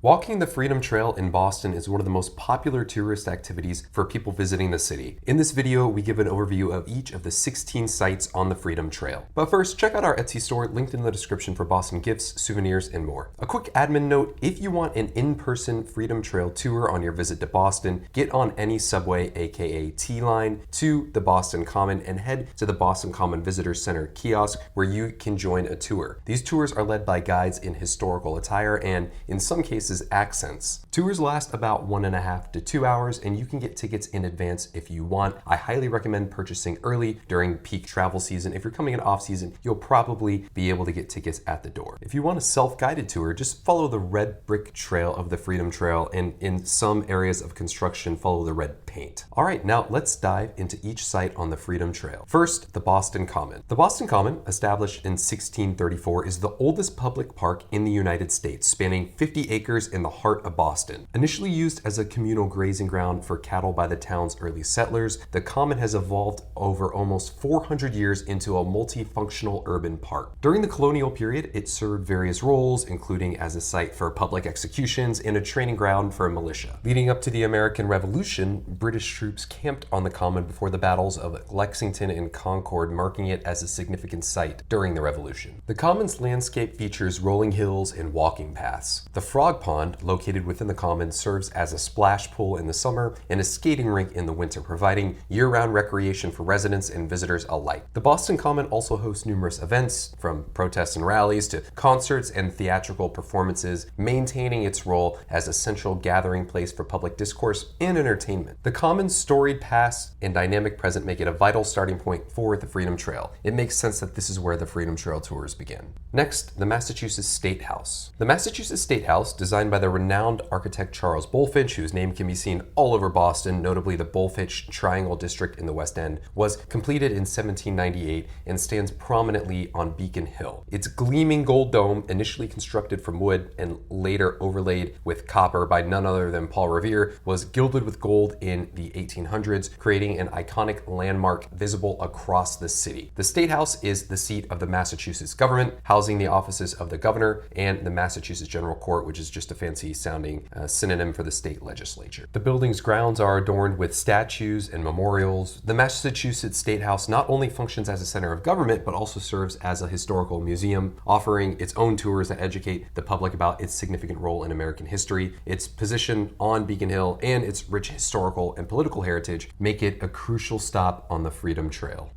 Walking the Freedom Trail in Boston is one of the most popular tourist activities for people visiting the city. In this video, we give an overview of each of the 16 sites on the Freedom Trail. But first, check out our Etsy store linked in the description for Boston gifts, souvenirs, and more. A quick admin note, if you want an in-person Freedom Trail tour on your visit to Boston, get on any subway, aka T-Line, to the Boston Common and head to the Boston Common Visitor Center kiosk where you can join a tour. These tours are led by guides in historical attire and, in some cases, accents. Tours last about 1.5 to 2 hours and you can get tickets in advance if you want. I highly recommend purchasing early during peak travel season. If you're coming in off season, you'll probably be able to get tickets at the door. If you want a self-guided tour, just follow the red brick trail of the Freedom Trail, and in some areas of construction, follow the red paint. All right, now let's dive into each site on the Freedom Trail. First, the Boston Common. The Boston Common, established in 1634, is the oldest public park in the United States, spanning 50 acres in the heart of Boston. Initially used as a communal grazing ground for cattle by the town's early settlers, the Common has evolved over almost 400 years into a multifunctional urban park. During the colonial period, it served various roles, including as a site for public executions and a training ground for militia. Leading up to the American Revolution, British troops camped on the Common before the battles of Lexington and Concord, marking it as a significant site during the Revolution. The Common's landscape features rolling hills and walking paths. The Frog Pond, located within the Common, serves as a splash pool in the summer and a skating rink in the winter, providing year-round recreation for residents and visitors alike. The Boston Common also hosts numerous events, from protests and rallies to concerts and theatrical performances, maintaining its role as a central gathering place for public discourse and entertainment. The Common's storied past and dynamic present make it a vital starting point for the Freedom Trail. It makes sense that this is where the Freedom Trail tours begin. Next, the Massachusetts State House. The Massachusetts State House, designed by the renowned architect Charles Bulfinch, whose name can be seen all over Boston, notably the Bulfinch Triangle District in the West End, was completed in 1798 and stands prominently on Beacon Hill. Its gleaming gold dome, initially constructed from wood and later overlaid with copper by none other than Paul Revere, was gilded with gold in the 1800s, creating an iconic landmark visible across the city. The State House is the seat of the Massachusetts government, housing the offices of the governor and the Massachusetts General Court, which is just a fancy sounding synonym for the state legislature. The building's grounds are adorned with statues and memorials. The Massachusetts State House not only functions as a center of government, but also serves as a historical museum, offering its own tours that educate the public about its significant role in American history. Its position on Beacon Hill and its rich historical and political heritage make it a crucial stop on the Freedom Trail.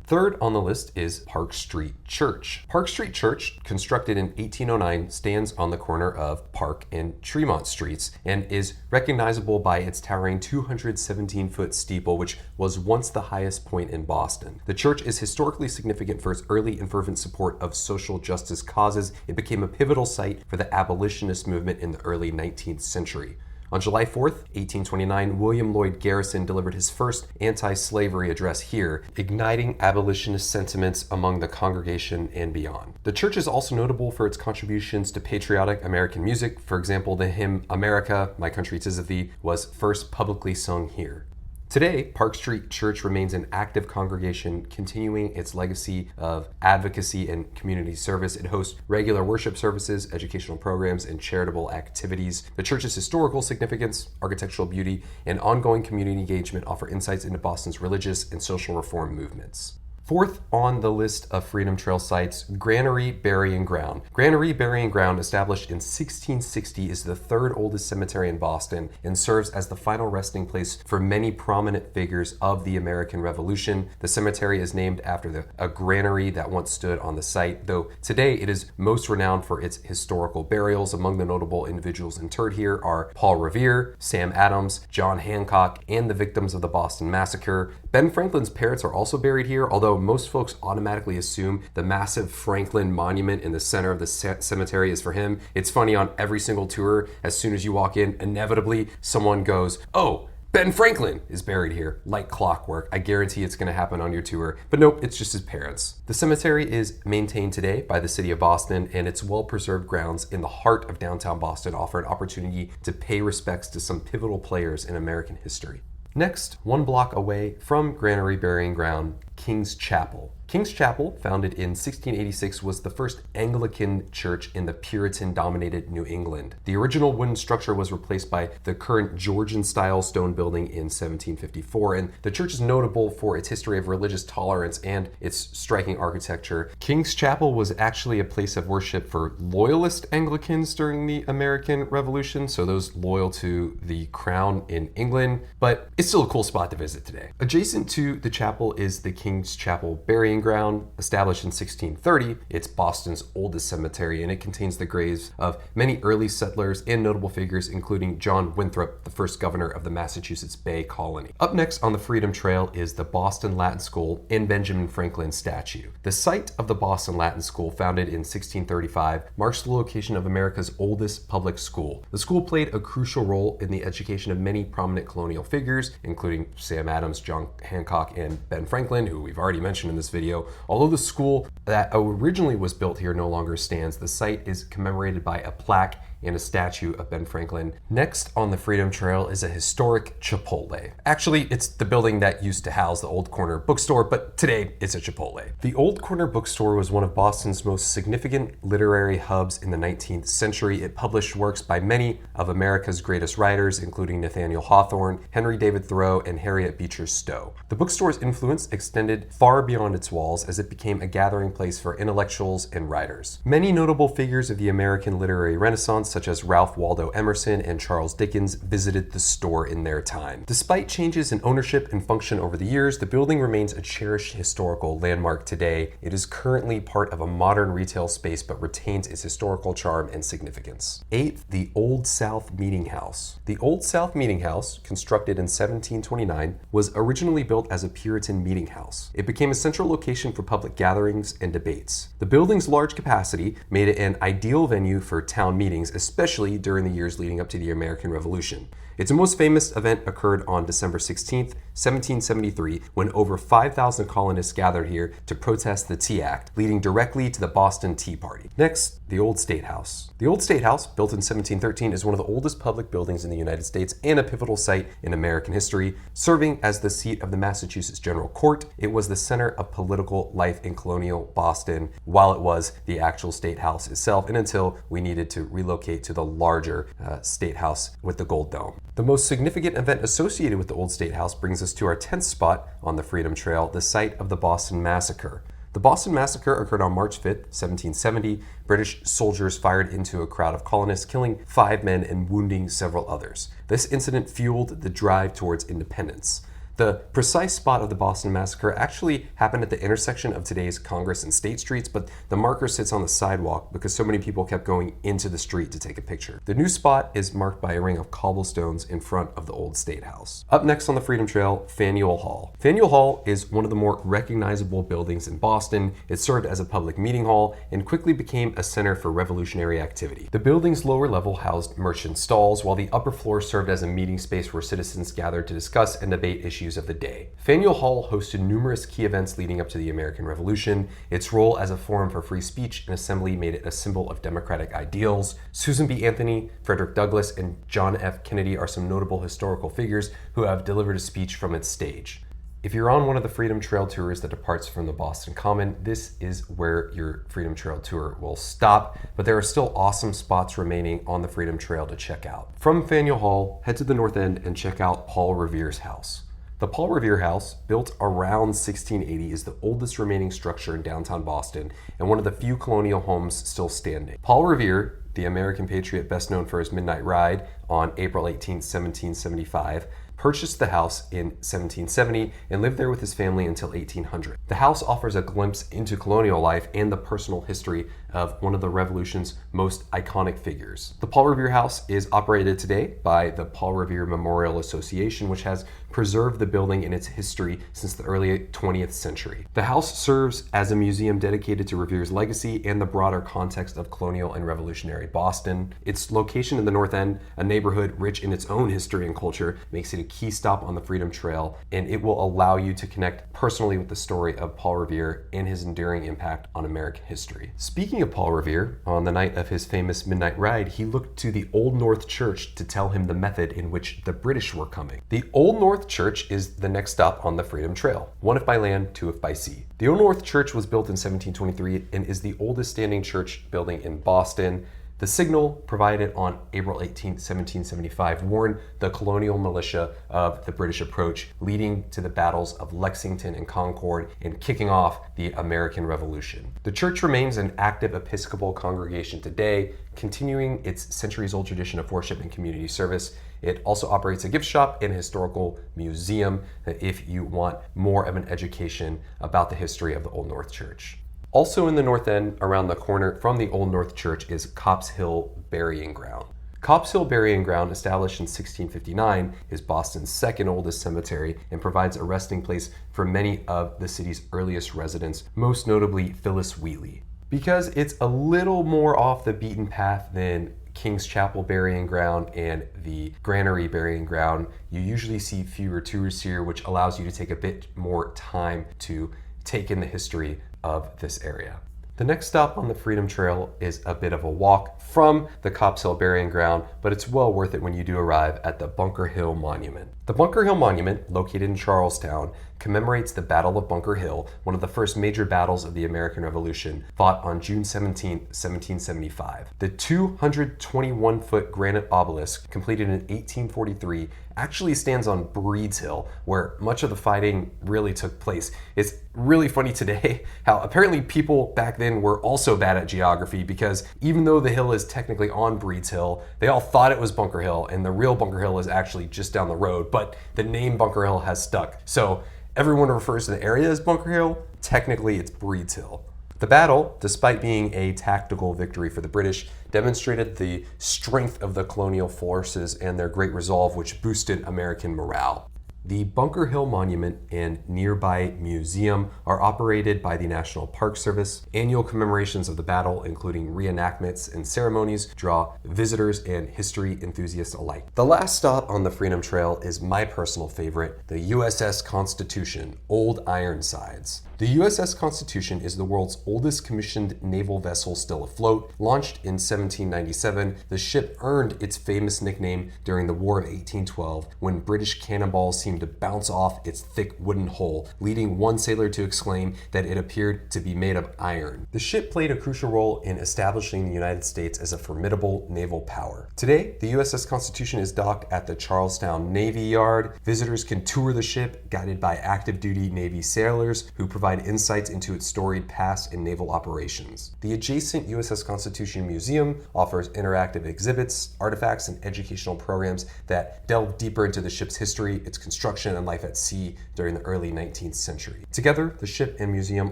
Third on the list is Park Street Church. Park Street Church, constructed in 1809, stands on the corner of Park and Tremont Streets and is recognizable by its towering 217-foot steeple, which was once the highest point in Boston. The church is historically significant for its early and fervent support of social justice causes. It became a pivotal site for the abolitionist movement in the early 19th century. On July 4th, 1829, William Lloyd Garrison delivered his first anti-slavery address here, igniting abolitionist sentiments among the congregation and beyond. The church is also notable for its contributions to patriotic American music. For example, the hymn "America, My Country 'Tis of Thee" was first publicly sung here. Today, Park Street Church remains an active congregation, continuing its legacy of advocacy and community service. It hosts regular worship services, educational programs, and charitable activities. The church's historical significance, architectural beauty, and ongoing community engagement offer insights into Boston's religious and social reform movements. Fourth on the list of Freedom Trail sites, Granary Burying Ground. Granary Burying Ground, established in 1660, is the third oldest cemetery in Boston and serves as the final resting place for many prominent figures of the American Revolution. The cemetery is named after a granary that once stood on the site, though today it is most renowned for its historical burials. Among the notable individuals interred here are Paul Revere, Sam Adams, John Hancock, and the victims of the Boston Massacre. Ben Franklin's parents are also buried here, although most folks automatically assume the massive Franklin monument in the center of the cemetery is for him. It's funny, on every single tour, as soon as you walk in, inevitably someone goes, "Oh, Ben Franklin is buried here," like clockwork. I guarantee it's going to happen on your tour, but nope, it's just his parents. The cemetery is maintained today by the city of Boston, and its well-preserved grounds in the heart of downtown Boston offer an opportunity to pay respects to some pivotal players in American history. Next, one block away from Granary Burying Ground, King's Chapel. King's Chapel, founded in 1686, was the first Anglican church in the Puritan-dominated New England. The original wooden structure was replaced by the current Georgian-style stone building in 1754, and the church is notable for its history of religious tolerance and its striking architecture. King's Chapel was actually a place of worship for Loyalist Anglicans during the American Revolution, so those loyal to the crown in England, but it's still a cool spot to visit today. Adjacent to the chapel is the King's Chapel Burying Ground. Established in 1630, it's Boston's oldest cemetery, and it contains the graves of many early settlers and notable figures, including John Winthrop, the first governor of the Massachusetts Bay Colony. Up next on the Freedom Trail is the Boston Latin School and Benjamin Franklin statue. The site of the Boston Latin School, founded in 1635, marks the location of America's oldest public school. The school played a crucial role in the education of many prominent colonial figures, including Sam Adams, John Hancock, and Ben Franklin, who we've already mentioned in this video. Although the school that originally was built here no longer stands, the site is commemorated by a plaque and a statue of Ben Franklin. Next on the Freedom Trail is a historic Chipotle. Actually, it's the building that used to house the old Corner Bookstore, but today it's a Chipotle. The old Corner Bookstore was one of Boston's most significant literary hubs in the 19th century. It published works by many of America's greatest writers, including Nathaniel Hawthorne, Henry David Thoreau, and Harriet Beecher Stowe. The bookstore's influence extended far beyond its walls as it became a gathering place for intellectuals and writers. Many notable figures of the American literary Renaissance, such as Ralph Waldo Emerson and Charles Dickens, visited the store in their time. Despite changes in ownership and function over the years, the building remains a cherished historical landmark today. It is currently part of a modern retail space but retains its historical charm and significance. 8th, the Old South Meeting House. The Old South Meeting House, constructed in 1729, was originally built as a Puritan meeting house. It became a central location for public gatherings and debates. The building's large capacity made it an ideal venue for town meetings, especially during the years leading up to the American Revolution. Its most famous event occurred on December 16th, 1773, when over 5,000 colonists gathered here to protest the Tea Act, leading directly to the Boston Tea Party. Next, the Old State House. The Old State House, built in 1713, is one of the oldest public buildings in the United States and a pivotal site in American history. Serving as the seat of the Massachusetts General Court, it was the center of political life in colonial Boston, while it was the actual State House itself, and until we needed to relocate to the larger State House with the Gold Dome. The most significant event associated with the Old State House brings us to our 10th spot on the Freedom Trail, the site of the Boston Massacre. The Boston Massacre occurred on March 5th, 1770. British soldiers fired into a crowd of colonists, killing 5 men and wounding several others. This incident fueled the drive towards independence. The precise spot of the Boston Massacre actually happened at the intersection of today's Congress and State Streets, but the marker sits on the sidewalk because so many people kept going into the street to take a picture. The new spot is marked by a ring of cobblestones in front of the old State House. Up next on the Freedom Trail, Faneuil Hall. Faneuil Hall is one of the more recognizable buildings in Boston. It served as a public meeting hall and quickly became a center for revolutionary activity. The building's lower level housed merchant stalls, while the upper floor served as a meeting space where citizens gathered to discuss and debate issues of the day. Faneuil Hall hosted numerous key events leading up to the American Revolution. Its role as a forum for free speech and assembly made it a symbol of democratic ideals. Susan B. Anthony, Frederick Douglass, and John F. Kennedy are some notable historical figures who have delivered a speech from its stage. If you're on one of the Freedom Trail tours that departs from the Boston Common, this is where your Freedom Trail tour will stop, but there are still awesome spots remaining on the Freedom Trail to check out. From Faneuil Hall, head to the north end and check out Paul Revere's house. The Paul Revere house, built around 1680, is the oldest remaining structure in downtown Boston and one of the few colonial homes still standing. Paul Revere, the American patriot best known for his midnight ride on April 18, 1775, purchased the house in 1770 and lived there with his family until 1800. The house offers a glimpse into colonial life and the personal history of one of the Revolution's most iconic figures. The Paul Revere House is operated today by the Paul Revere Memorial Association, which has preserved the building and its history since the early 20th century. The house serves as a museum dedicated to Revere's legacy and the broader context of colonial and revolutionary Boston. Its location in the North End, a neighborhood rich in its own history and culture, makes it a key stop on the Freedom Trail, and it will allow you to connect personally with the story of Paul Revere and his enduring impact on American history. Speaking Speaking of Paul Revere, on the night of his famous midnight ride, he looked to the Old North Church to tell him the method in which the British were coming. The Old North Church is the next stop on the Freedom Trail, one if by land, two if by sea. The Old North Church was built in 1723 and is the oldest standing church building in Boston. The signal provided on April 18, 1775 warned the colonial militia of the British approach, leading to the battles of Lexington and Concord and kicking off the American Revolution. The church remains an active Episcopal congregation today, continuing its centuries-old tradition of worship and community service. It also operates a gift shop and historical museum if you want more of an education about the history of the Old North Church. Also in the north end, around the corner from the Old North Church, is Copp's Hill Burying Ground. Copp's Hill Burying Ground, established in 1659, is Boston's second oldest cemetery and provides a resting place for many of the city's earliest residents, most notably Phyllis Wheatley. Because it's a little more off the beaten path than King's Chapel Burying Ground and the Granary Burying Ground, you usually see fewer tourists here, which allows you to take a bit more time to take in the history of this area. The next stop on the Freedom Trail is a bit of a walk from the Copp's Hill Burying Ground, but it's well worth it when you do arrive at the Bunker Hill Monument. The Bunker Hill Monument, located in Charlestown, commemorates the Battle of Bunker Hill, one of the first major battles of the American Revolution, fought on June 17, 1775. The 221-foot granite obelisk, completed in 1843, actually stands on Breed's Hill, where much of the fighting really took place. It's really funny today how apparently people back then were also bad at geography, because even though the hill is technically on Breed's Hill, they all thought it was Bunker Hill, and the real Bunker Hill is actually just down the road, but the name Bunker Hill has stuck. So everyone refers to the area as Bunker Hill. Technically, it's Breed's Hill. The battle, despite being a tactical victory for the British, demonstrated the strength of the colonial forces and their great resolve, which boosted American morale. The Bunker Hill Monument and nearby museum are operated by the National Park Service. Annual commemorations of the battle, including reenactments and ceremonies, draw visitors and history enthusiasts alike. The last stop on the Freedom Trail is my personal favorite, the USS Constitution, Old Ironsides. The USS Constitution is the world's oldest commissioned naval vessel still afloat. Launched in 1797, the ship earned its famous nickname during the War of 1812, when British cannonballs seemed to bounce off its thick wooden hull, leading one sailor to exclaim that it appeared to be made of iron. The ship played a crucial role in establishing the United States as a formidable naval power. Today, the USS Constitution is docked at the Charlestown Navy Yard. Visitors can tour the ship, guided by active duty Navy sailors who provide insights into its storied past and naval operations. The adjacent USS Constitution Museum offers interactive exhibits, artifacts, and educational programs that delve deeper into the ship's history, its construction, and life at sea during the early 19th century. Together, the ship and museum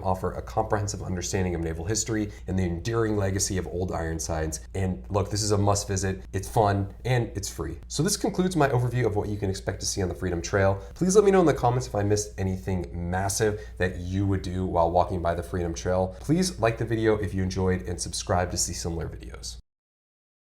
offer a comprehensive understanding of naval history and the enduring legacy of Old Ironsides. And look, this is a must visit. It's fun and it's free. So this concludes my overview of what you can expect to see on the Freedom Trail. Please let me know in the comments if I missed anything massive that you would do while walking by the Freedom Trail. Please like the video if you enjoyed and subscribe to see similar videos.